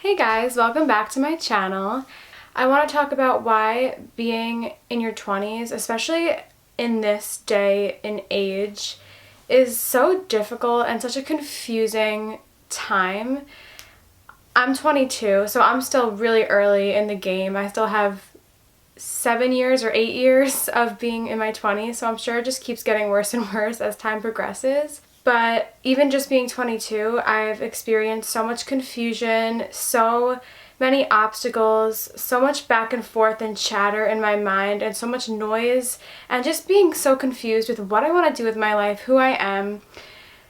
Hey guys, welcome back to my channel. I want to talk about why being in your 20s, especially in this day and age, is so difficult and such a confusing time. I'm 22, so I'm still really early in the game. I still have 7 years or 8 years of being in my 20s, so I'm sure it just keeps getting worse and worse as time progresses. But even just being 22, I've experienced so much confusion, so many obstacles, so much back and forth and chatter in my mind, and so much noise, and just being so confused with what I want to do with my life, who I am.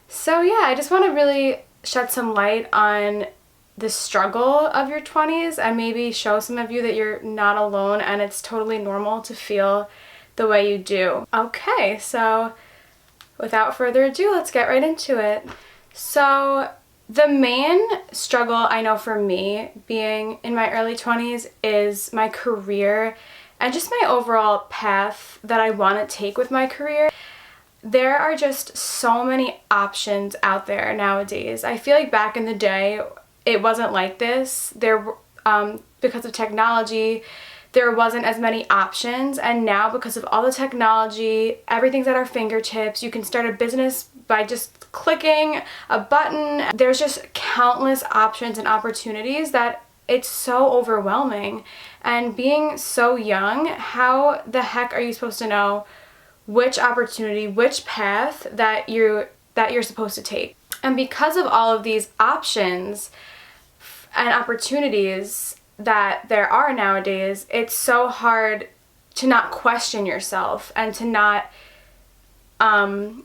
So yeah, I just want to really shed some light on the struggle of your 20s and maybe show some of you that you're not alone and it's totally normal to feel the way you do. Okay, so without further ado, let's get right into it. So the main struggle I know for me being in my early 20s is my career and just my overall path that I want to take with my career. There are just so many options out there nowadays. I feel like back in the day, it wasn't like this. Because of technology, there wasn't as many options, and now because of all the technology, everything's at our fingertips. You can start a business by just clicking a button. There's just countless options and opportunities that it's so overwhelming. And being so young, how the heck are you supposed to know which opportunity, which path that you're supposed to take? And because of all of these options and opportunities that there are nowadays, it's so hard to not question yourself and to not,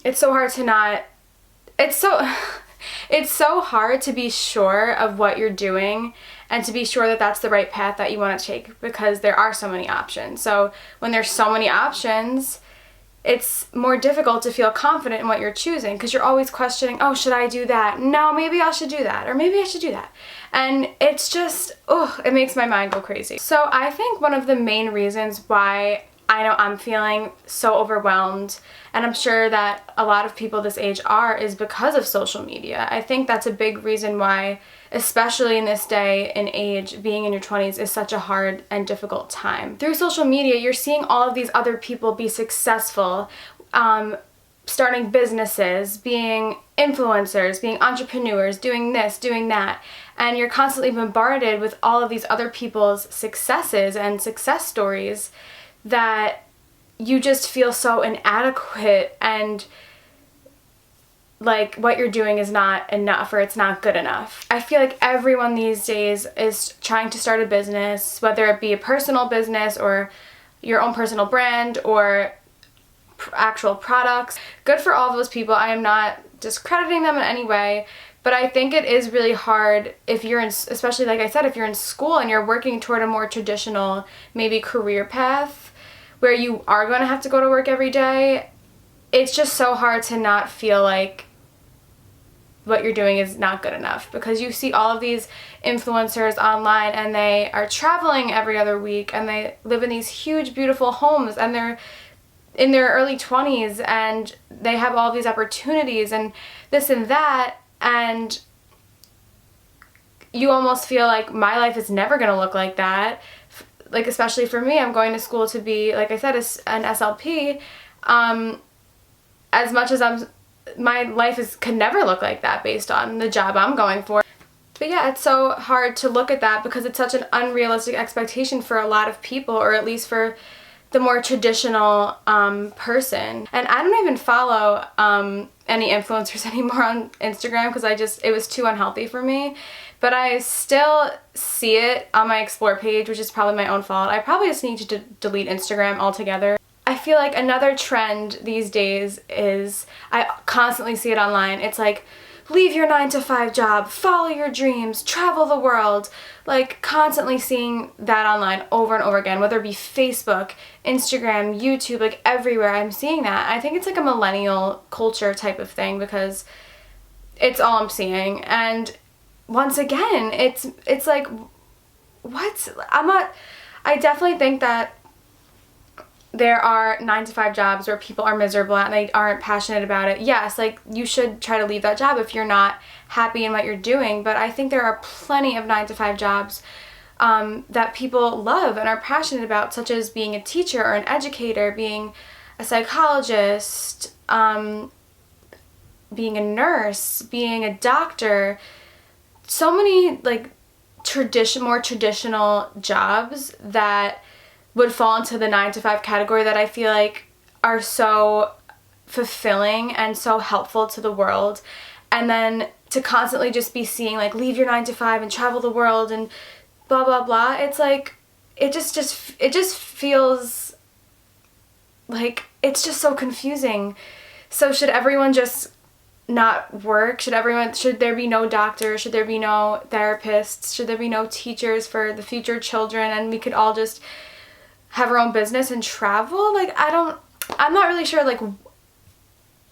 it's so hard to be sure of what you're doing and to be sure that that's the right path that you want to take, because there are so many options. So when there's so many options, it's more difficult to feel confident in what you're choosing because you're always questioning, oh, should I do that? No, maybe I should do that, or maybe I should do that. And it's just, it makes my mind go crazy. So I think one of the main reasons why I know I'm feeling so overwhelmed, and I'm sure that a lot of people this age are, is because of social media. I think that's a big reason why, especially in this day and age, being in your 20s is such a hard and difficult time. Through social media, you're seeing all of these other people be successful, starting businesses, being influencers, being entrepreneurs, doing this, doing that. And you're constantly bombarded with all of these other people's successes and success stories that you just feel so inadequate and like what you're doing is not enough or it's not good enough. I feel like everyone these days is trying to start a business, whether it be a personal business or your own personal brand or actual products. Good for all those people. I am not discrediting them in any way, but I think it is really hard if you're in, especially like I said, if you're in school and you're working toward a more traditional, maybe career path where you are going to have to go to work every day. It's just so hard to not feel like what you're doing is not good enough, because you see all of these influencers online and they are traveling every other week and they live in these huge, beautiful homes and they're in their early 20s and they have all these opportunities and this and that, and you almost feel like my life is never going to look like that. Like, especially for me, I'm going to school to be, like I said, an SLP. As much as my life could never look like that based on the job I'm going for. But yeah, it's so hard to look at that because it's such an unrealistic expectation for a lot of people, or at least for the more traditional person. And I don't even follow any influencers anymore on Instagram because it was too unhealthy for me. But I still see it on my Explore page, which is probably my own fault. I probably just need to delete Instagram altogether. I feel like another trend these days is, I constantly see it online, it's like, leave your 9-to-5 job, follow your dreams, travel the world. Like, constantly seeing that online over and over again, whether it be Facebook, Instagram, YouTube, like everywhere I'm seeing that. I think it's like a millennial culture type of thing because it's all I'm seeing. And once again, it's like, I definitely think that there are 9-to-5 jobs where people are miserable and they aren't passionate about it. Yes, like you should try to leave that job if you're not happy in what you're doing, but I think there are plenty of 9-to-5 jobs that people love and are passionate about, such as being a teacher or an educator, being a psychologist, being a nurse, being a doctor. So many like more traditional jobs that would fall into the 9-to-5 category that I feel like are so fulfilling and so helpful to the world. And then to constantly just be seeing like leave your 9-to-5 and travel the world and blah blah blah, it's like it just feels like it's just so confusing. So should everyone just not work? Should there be no doctors? Should there be no therapists? Should there be no teachers for the future children, and we could all just have our own business and travel? Like I'm not really sure. Like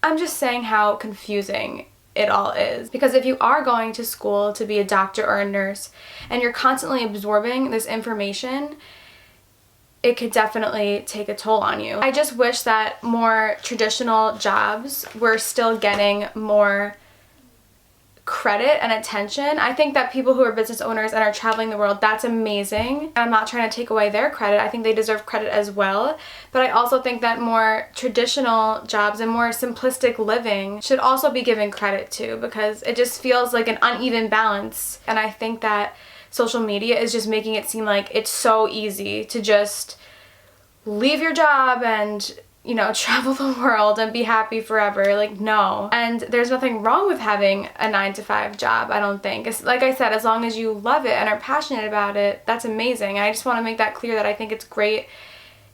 I'm just saying how confusing it all is. Because if you are going to school to be a doctor or a nurse and you're constantly absorbing this information, it could definitely take a toll on you. I just wish that more traditional jobs were still getting more credit and attention. I think that people who are business owners and are traveling the world, that's amazing. I'm not trying to take away their credit. I think they deserve credit as well. But I also think that more traditional jobs and more simplistic living should also be given credit to, because it just feels like an uneven balance. And I think that social media is just making it seem like it's so easy to just leave your job and, you know, travel the world and be happy forever. Like, no. And there's nothing wrong with having a 9-to-5 job, I don't think. It's, like I said, as long as you love it and are passionate about it, that's amazing. And I just want to make that clear that I think it's great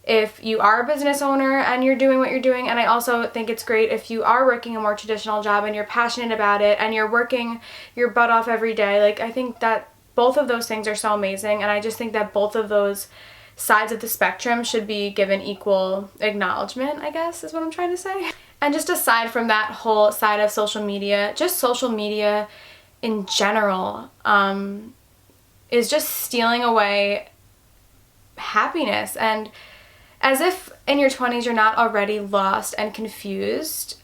if you are a business owner and you're doing what you're doing. And I also think it's great if you are working a more traditional job and you're passionate about it and you're working your butt off every day. Like, I think that both of those things are so amazing. And I just think that both of those sides of the spectrum should be given equal acknowledgement, I guess is what I'm trying to say. And just aside from that whole side of social media, just social media in general is just stealing away happiness. And as if in your 20s you're not already lost and confused,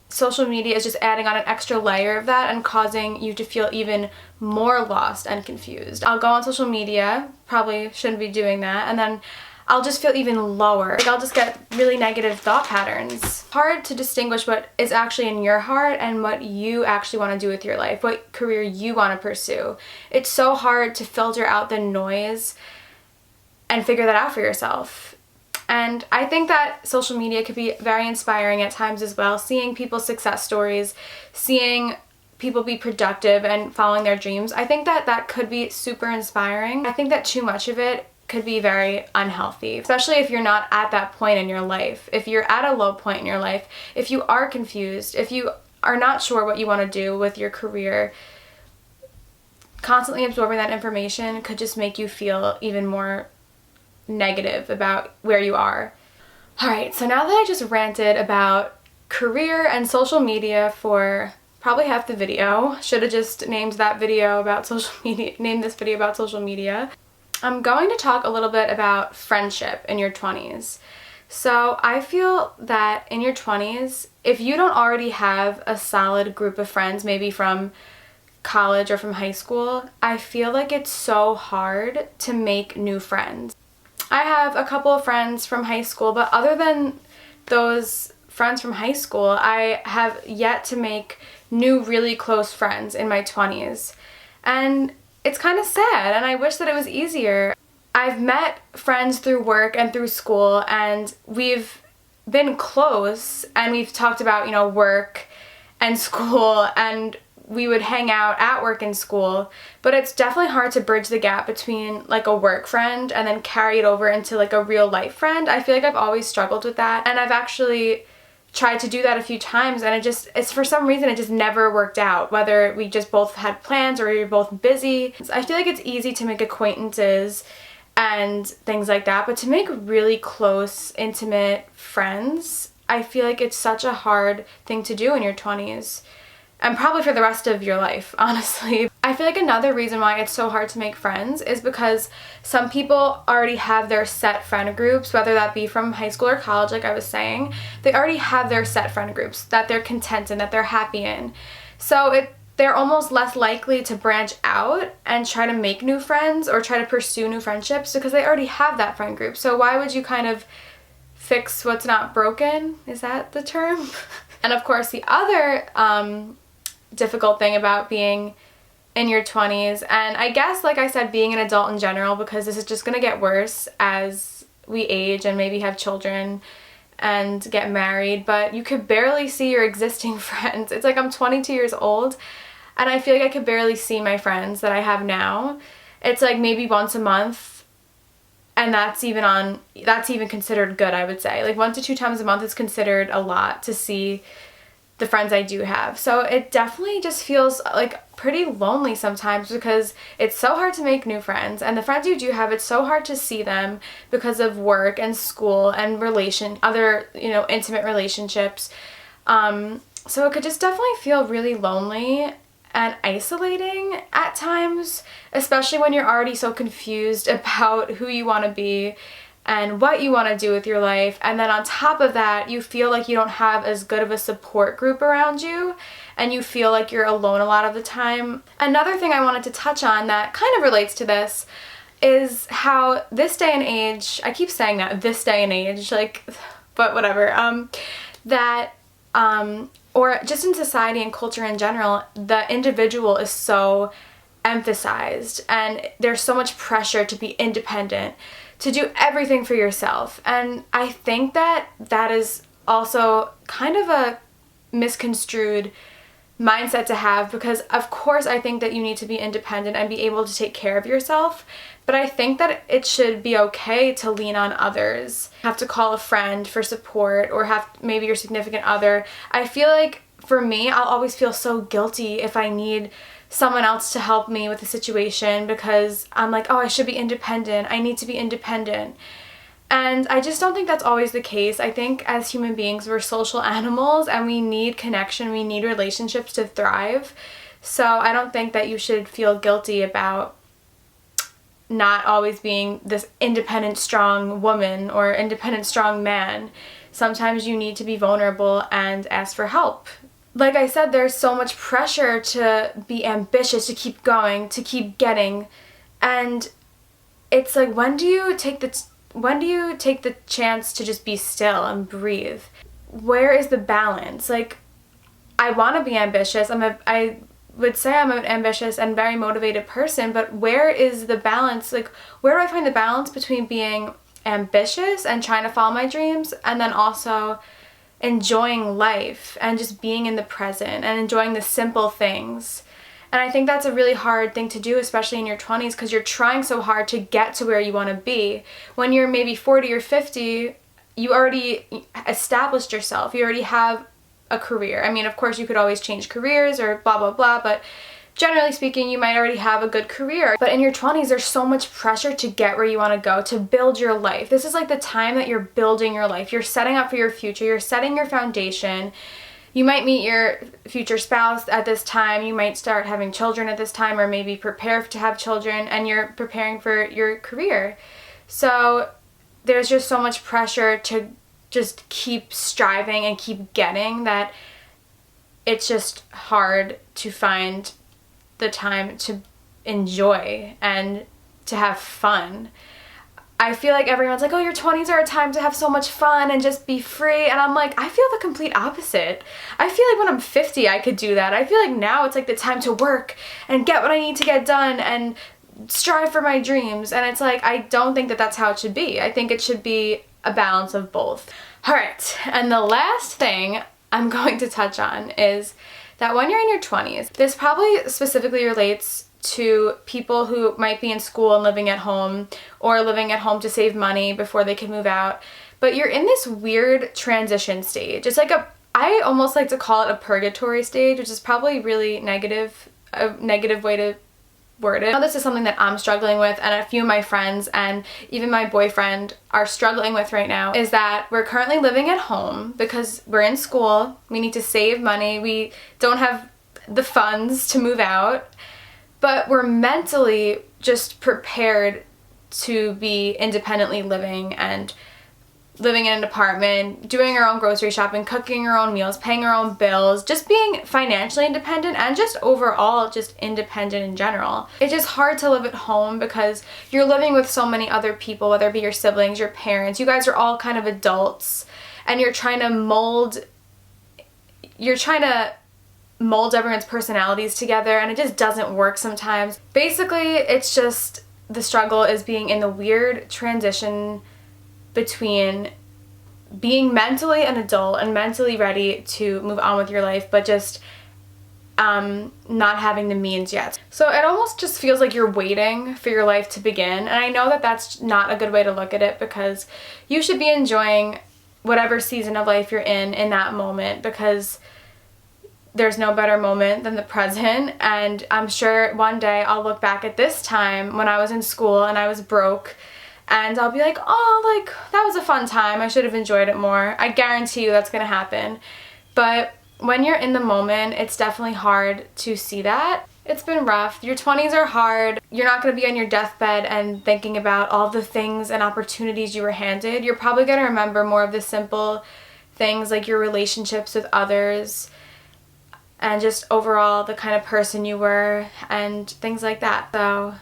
social media is just adding on an extra layer of that and causing you to feel even more lost and confused. I'll go on social media, probably shouldn't be doing that, and then I'll just feel even lower. Like I'll just get really negative thought patterns. Hard to distinguish what is actually in your heart and what you actually want to do with your life, what career you want to pursue. It's so hard to filter out the noise and figure that out for yourself. And I think that social media could be very inspiring at times as well, seeing people's success stories, seeing people be productive and following their dreams. I think that that could be super inspiring. I think that too much of it could be very unhealthy, especially if you're not at that point in your life. If you're at a low point in your life, if you are confused, if you are not sure what you want to do with your career, constantly absorbing that information could just make you feel even more negative about where you are. Alright, so now that I just ranted about career and social media for probably half the video, should have just named that video about social media, named this video about social media, I'm going to talk a little bit about friendship in your 20s. So I feel that in your 20s, if you don't already have a solid group of friends, maybe from college or from high school, I feel like it's so hard to make new friends. I have a couple of friends from high school, but other than those friends from high school, I have yet to make new really close friends in my 20s. And it's kind of sad, and I wish that it was easier. I've met friends through work and through school, and we've been close, and we've talked about, you know, work and school, and we would hang out at work and school, but it's definitely hard to bridge the gap between like a work friend and then carry it over into like a real life friend. I feel like I've always struggled with that, and I've actually tried to do that a few times, and it's for some reason it just never worked out, whether we just both had plans or we were both busy. I feel like it's easy to make acquaintances and things like that, but to make really close, intimate friends, I feel like it's such a hard thing to do in your 20s. And probably for the rest of your life, honestly. I feel like another reason why it's so hard to make friends is because some people already have their set friend groups, whether that be from high school or college, like I was saying. They already have their set friend groups that they're content in, that they're happy in. So they're almost less likely to branch out and try to make new friends or try to pursue new friendships because they already have that friend group. So why would you kind of fix what's not broken? Is that the term? And of course, the other difficult thing about being in your 20s, and I guess, like I said, being an adult in general, because this is just going to get worse as we age and maybe have children and get married, but you could barely see your existing friends. It's like I'm 22 years old and I feel like I could barely see my friends that I have now. It's like maybe once a month, and that's even considered good, I would say. Like 1 to 2 times a month is considered a lot to see the friends I do have. So it definitely just feels like pretty lonely sometimes because it's so hard to make new friends, and the friends you do have, it's so hard to see them because of work and school and other intimate relationships. So it could just definitely feel really lonely and isolating at times, especially when you're already so confused about who you want to be and what you want to do with your life. And then on top of that, you feel like you don't have as good of a support group around you, and you feel like you're alone a lot of the time. Another thing I wanted to touch on that kind of relates to this is how this day and age, I keep saying that, this day and age, like, but whatever, or just in society and culture in general, the individual is so emphasized, and there's so much pressure to be independent, to do everything for yourself. And I think that is also kind of a misconstrued mindset to have, because of course I think that you need to be independent and be able to take care of yourself, but I think that it should be okay to lean on others. Have to call a friend for support, or have maybe your significant other. I feel like for me, I'll always feel so guilty if I need someone else to help me with a situation, because I'm like, oh, I should be independent. I need to be independent. And I just don't think that's always the case. I think as human beings, we're social animals and we need connection. We need relationships to thrive. So I don't think that you should feel guilty about not always being this independent, strong woman or independent, strong man. Sometimes you need to be vulnerable and ask for help. Like I said, there's so much pressure to be ambitious, to keep going, to keep getting. And it's like, when do you take the chance to just be still and breathe? Where is the balance? Like, I want to be ambitious. I would say I'm an ambitious and very motivated person, but where is the balance? Like, where do I find the balance between being ambitious and trying to follow my dreams, and then also enjoying life and just being in the present and enjoying the simple things? And I think that's a really hard thing to do, especially in your 20s, because you're trying so hard to get to where you want to be. When you're maybe 40 or 50, you already established yourself. You already have a career. I mean, of course, you could always change careers or blah, blah, blah, but generally speaking, you might already have a good career. But in your 20s, there's so much pressure to get where you want to go, to build your life. This is like the time that you're building your life. You're setting up for your future. You're setting your foundation. You might meet your future spouse at this time. You might start having children at this time, or maybe prepare to have children, and you're preparing for your career. So there's just so much pressure to just keep striving and keep getting that it's just hard to find the time to enjoy and to have fun. I feel like everyone's like, oh, your 20s are a time to have so much fun and just be free. And I'm like, I feel the complete opposite. I feel like when I'm 50, I could do that. I feel like now it's like the time to work and get what I need to get done and strive for my dreams. And it's like, I don't think that that's how it should be. I think it should be a balance of both. All right. And the last thing I'm going to touch on is that when you're in your 20s, this probably specifically relates to people who might be in school and living at home, or living at home to save money before they can move out. But you're in this weird transition stage. It's like I almost like to call it a purgatory stage, which is probably really negative, a negative way to word it. Now, this is something that I'm struggling with, and a few of my friends and even my boyfriend are struggling with right now, is that we're currently living at home because we're in school. We need to save money. We don't have the funds to move out. but we're mentally just prepared to be independently living and living in an apartment, doing our own grocery shopping, cooking our own meals, paying our own bills, just being financially independent and just overall just independent in general. It's just hard to live at home because you're living with so many other people, whether it be your siblings, your parents. You guys are all kind of adults and you're trying to mold everyone's personalities together, and it just doesn't work sometimes. Basically, it's just the struggle is being in the weird transition between being mentally an adult and mentally ready to move on with your life, but just not having the means yet. So it almost just feels like you're waiting for your life to begin, and I know that that's not a good way to look at it, because you should be enjoying whatever season of life you're in that moment, because there's no better moment than the present. And I'm sure one day I'll look back at this time when I was in school and I was broke, and I'll be like, oh, like, that was a fun time. I should have enjoyed it more. I guarantee you that's gonna happen. But when you're in the moment, it's definitely hard to see that. It's been rough. Your 20s are hard. You're not gonna be on your deathbed and thinking about all the things and opportunities you were handed. You're probably gonna remember more of the simple things, like your relationships with others and just overall the kind of person you were and things like that. So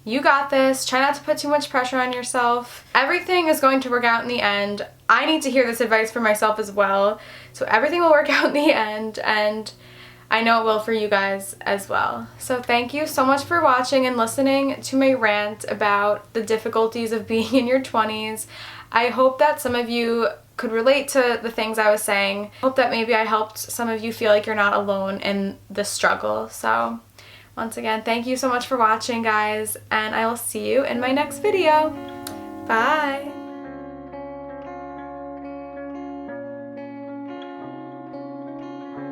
you got this. Try not to put too much pressure on yourself. Everything is going to work out in the end. I need to hear this advice for myself as well. So everything will work out in the end, and I know it will for you guys as well. So thank you so much for watching and listening to my rant about the difficulties of being in your 20s. I hope that some of you could relate to the things I was saying. I hope that maybe I helped some of you feel like you're not alone in the struggle. So once again, thank you so much for watching, guys, and I will see you in my next video. Bye!